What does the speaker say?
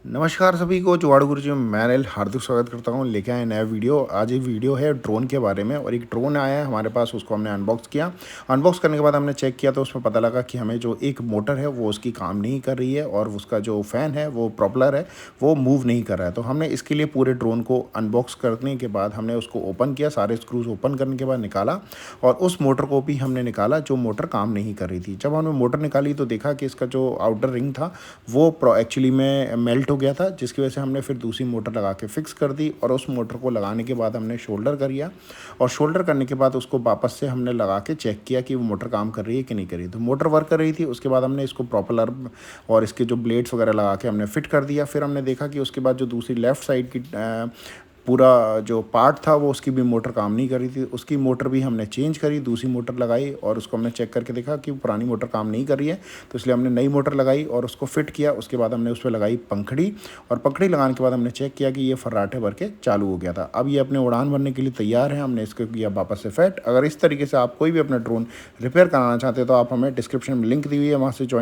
नमस्कार सभी को जुगाड़ू गुरुजी में मैं अनिल हार्दिक स्वागत करता हूँ। लेके आए नया वीडियो। आज ये वीडियो है ड्रोन के बारे में और एक ड्रोन आया है हमारे पास, उसको हमने अनबॉक्स किया। अनबॉक्स करने के बाद हमने चेक किया तो उसमें पता लगा कि हमें जो एक मोटर है वो उसकी काम नहीं कर रही है और उसका जो फ़ैन है वो प्रोपेलर है वो मूव नहीं कर रहा है। तो हमने इसके लिए पूरे ड्रोन को अनबॉक्स करने के बाद हमने उसको ओपन किया, सारे स्क्रूज ओपन करने के बाद निकाला और उस मोटर को भी हमने निकाला जो मोटर काम नहीं कर रही थी। जब हमने मोटर निकाली तो देखा कि इसका जो आउटर रिंग था वो एक्चुअली में मेल्ट हो गया था, जिसकी वजह से हमने फिर दूसरी मोटर लगा के फिक्स कर दी और उस मोटर को लगाने के बाद हमने शोल्डर करिया और शोल्डर करने के बाद उसको वापस से हमने लगा के चेक किया कि वो मोटर काम कर रही है कि नहीं कर रही। तो मोटर वर्क कर रही थी। उसके बाद हमने इसको प्रोपेलर और इसके जो ब्लेड्स वगैरह लगा के हमने फिट कर दिया। फिर हमने देखा कि उसके बाद जो दूसरी लेफ़्ट साइड की पूरा जो पार्ट था वो उसकी भी मोटर काम नहीं कर रही थी। उसकी मोटर भी हमने चेंज करी, दूसरी मोटर लगाई और उसको हमने चेक करके देखा कि पुरानी मोटर काम नहीं कर रही है, तो इसलिए हमने नई मोटर लगाई और उसको फिट किया। उसके बाद हमने उस पर लगाई पंखड़ी और पंखड़ी लगाने के बाद हमने चेक किया कि ये फर्राटे भर के चालू हो गया था। अब ये अपने उड़ान भरने के लिए तैयार है। हमने इसको किया वापस से फिट। अगर इस तरीके से आप कोई भी अपना ड्रोन रिपेयर कराना चाहते हो तो आप हमें डिस्क्रिप्शन में लिंक दी हुई है, वहाँ से ज्वाइन